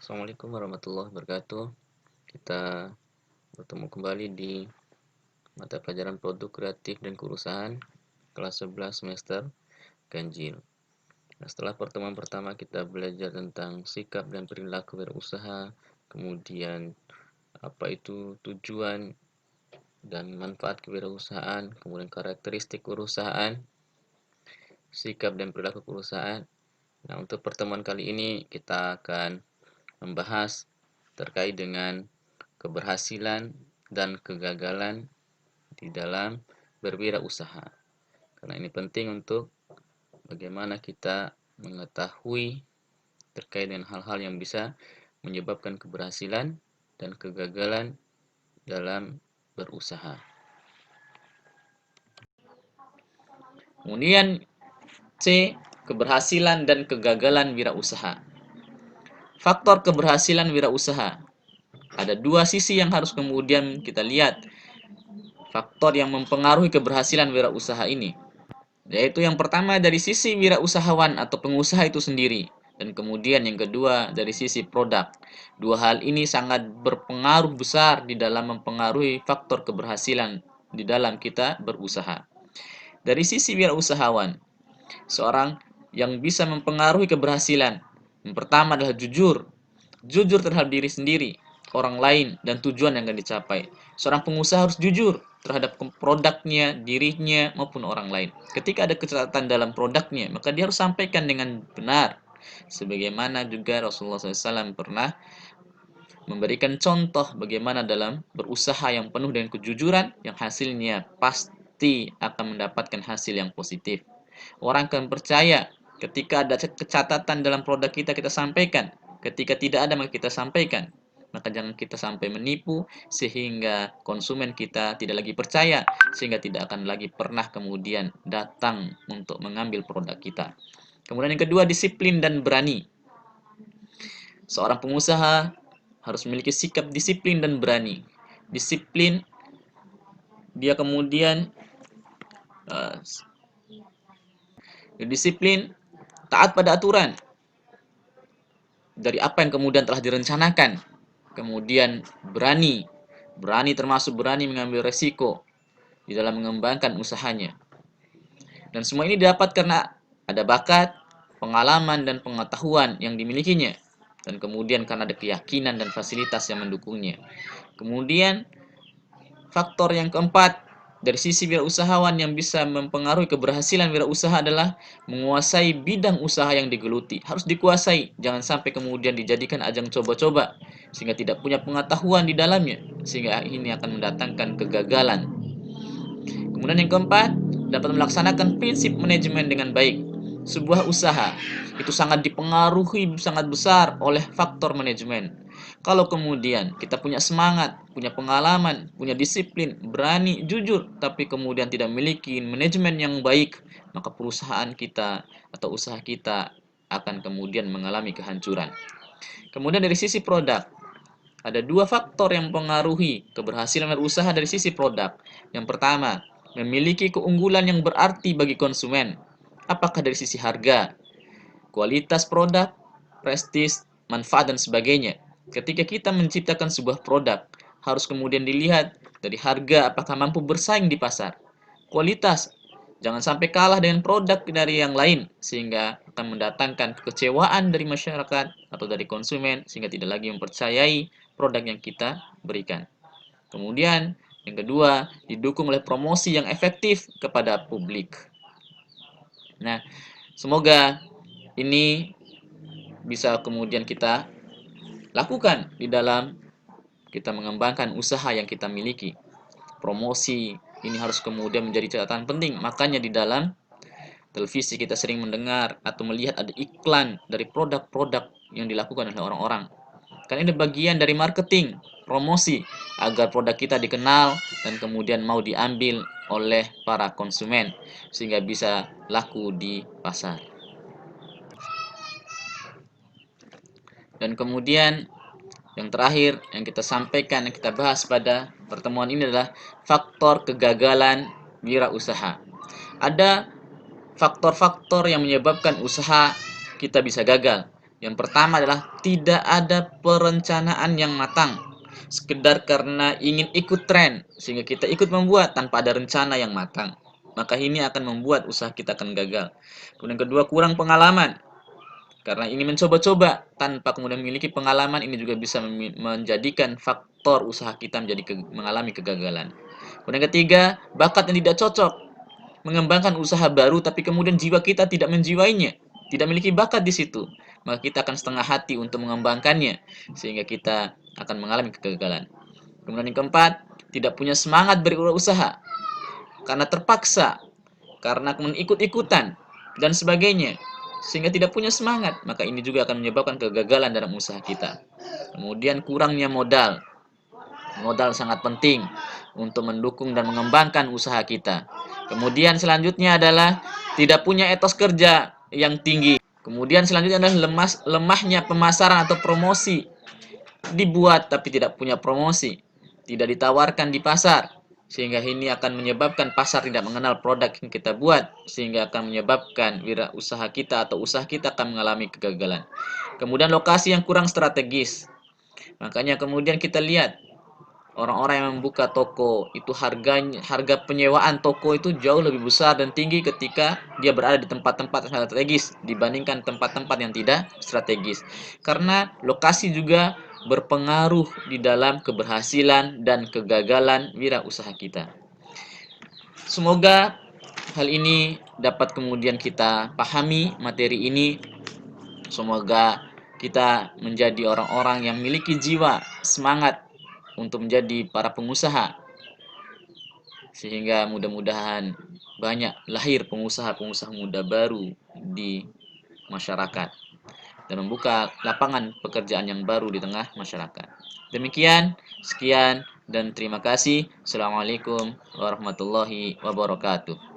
Assalamualaikum warahmatullahi wabarakatuh. Kita bertemu kembali di mata pelajaran produk kreatif dan keurusan kelas 11 semester ganjil. Nah, setelah pertemuan pertama kita belajar tentang sikap dan perilaku wirausaha, kemudian apa itu tujuan dan manfaat kewirausahaan, kemudian karakteristik perusahaan, sikap dan perilaku perusahaan. Nah, untuk pertemuan kali ini kita akan membahas terkait dengan keberhasilan dan kegagalan di dalam berwirausaha. Karena ini penting untuk bagaimana kita mengetahui terkait dengan hal-hal yang bisa menyebabkan keberhasilan dan kegagalan dalam berusaha. Kemudian C. Keberhasilan dan kegagalan wirausaha. Faktor keberhasilan wirausaha. Ada dua sisi yang harus kemudian kita lihat. Faktor yang mempengaruhi keberhasilan wirausaha ini, yaitu yang pertama dari sisi wirausahawan atau pengusaha itu sendiri, dan kemudian yang kedua dari sisi produk. Dua hal ini sangat berpengaruh besar di dalam mempengaruhi faktor keberhasilan di dalam kita berusaha. Dari sisi wirausahawan, seorang yang bisa mempengaruhi keberhasilan, yang pertama adalah jujur terhadap diri sendiri, orang lain, dan tujuan yang akan dicapai. Seorang pengusaha harus jujur terhadap produknya, dirinya, maupun orang lain. Ketika ada kecacatan dalam produknya, maka dia harus sampaikan dengan benar. Sebagaimana juga Rasulullah SAW pernah memberikan contoh bagaimana dalam berusaha yang penuh dengan kejujuran, yang hasilnya pasti akan mendapatkan hasil yang positif. Orang akan percaya ketika ada kecatatan dalam produk kita sampaikan. Ketika tidak ada, maka kita sampaikan. Maka jangan kita sampai menipu sehingga konsumen kita tidak lagi percaya, sehingga tidak akan lagi pernah kemudian datang untuk mengambil produk kita. Kemudian yang kedua, disiplin dan berani. Seorang pengusaha harus memiliki sikap disiplin dan berani. Disiplin, dia kemudian disiplin, taat pada aturan dari apa yang kemudian telah direncanakan. Kemudian berani termasuk berani mengambil resiko di dalam mengembangkan usahanya. Dan semua ini dapat karena ada bakat, pengalaman, dan pengetahuan yang dimilikinya. Dan kemudian karena ada keyakinan dan fasilitas yang mendukungnya. Kemudian faktor yang keempat dari sisi wirausahawan yang bisa mempengaruhi keberhasilan wirausaha adalah menguasai bidang usaha yang digeluti. Harus dikuasai, jangan sampai kemudian dijadikan ajang coba-coba sehingga tidak punya pengetahuan di dalamnya, sehingga ini akan mendatangkan kegagalan. Kemudian yang keempat, dapat melaksanakan prinsip manajemen dengan baik. Sebuah usaha itu sangat dipengaruhi sangat besar oleh faktor manajemen. Kalau kemudian kita punya semangat, punya pengalaman, punya disiplin, berani, jujur, tapi kemudian tidak memiliki manajemen yang baik, maka perusahaan kita atau usaha kita akan kemudian mengalami kehancuran. Kemudian dari sisi produk, ada dua faktor yang mempengaruhi keberhasilan berusaha dari sisi produk. Yang pertama, memiliki keunggulan yang berarti bagi konsumen. Apakah dari sisi harga, kualitas produk, prestis, manfaat, dan sebagainya. Ketika kita menciptakan sebuah produk, harus kemudian dilihat dari harga, apakah mampu bersaing di pasar. Kualitas, jangan sampai kalah dengan produk dari yang lain, sehingga akan mendatangkan kekecewaan dari masyarakat atau dari konsumen, sehingga tidak lagi mempercayai produk yang kita berikan. Kemudian, yang kedua, didukung oleh promosi yang efektif kepada publik. Nah, semoga ini bisa kemudian kita lakukan di dalam kita mengembangkan usaha yang kita miliki. Promosi ini harus kemudian menjadi catatan penting. Makanya di dalam televisi kita sering mendengar atau melihat ada iklan dari produk-produk yang dilakukan oleh orang-orang. Karena ini bagian dari marketing, promosi, agar produk kita dikenal dan kemudian mau diambil oleh para konsumen, sehingga bisa laku di pasar. Dan kemudian yang terakhir yang kita sampaikan, yang kita bahas pada pertemuan ini adalah faktor kegagalan wirausaha. Ada faktor-faktor yang menyebabkan usaha kita bisa gagal. Yang pertama adalah tidak ada perencanaan yang matang. Sekedar karena ingin ikut tren, sehingga kita ikut membuat tanpa ada rencana yang matang. Maka ini akan membuat usaha kita akan gagal. Kemudian kedua, kurang pengalaman. Karena ini mencoba-coba tanpa kemudian memiliki pengalaman, ini juga bisa menjadikan faktor usaha kita mengalami kegagalan. Kemudian ketiga, bakat yang tidak cocok. Mengembangkan usaha baru tapi kemudian jiwa kita tidak menjiwainya, tidak memiliki bakat di situ, maka kita akan setengah hati untuk mengembangkannya sehingga kita akan mengalami kegagalan. Kemudian yang keempat, tidak punya semangat berusaha karena terpaksa, karena kemudian ikut-ikutan dan sebagainya sehingga tidak punya semangat, maka ini juga akan menyebabkan kegagalan dalam usaha kita. Kemudian kurangnya modal. Modal sangat penting untuk mendukung dan mengembangkan usaha kita. Kemudian selanjutnya adalah tidak punya etos kerja yang tinggi. Kemudian selanjutnya adalah lemahnya pemasaran atau promosi. Dibuat tapi tidak punya promosi, tidak ditawarkan di pasar, sehingga ini akan menyebabkan pasar tidak mengenal produk yang kita buat, sehingga akan menyebabkan wirausaha kita atau usaha kita akan mengalami kegagalan. Kemudian lokasi yang kurang strategis. Makanya kemudian kita lihat orang-orang yang membuka toko itu harga penyewaan toko itu jauh lebih besar dan tinggi ketika dia berada di tempat-tempat yang strategis dibandingkan tempat-tempat yang tidak strategis. Karena lokasi juga berpengaruh di dalam keberhasilan dan kegagalan wirausaha kita. Semoga hal ini dapat kemudian kita pahami materi ini. Semoga kita menjadi orang-orang yang memiliki jiwa semangat untuk menjadi para pengusaha, sehingga mudah-mudahan banyak lahir pengusaha-pengusaha muda baru di masyarakat dan membuka lapangan pekerjaan yang baru di tengah masyarakat. Demikian, sekian dan terima kasih. Assalamualaikum warahmatullahi wabarakatuh.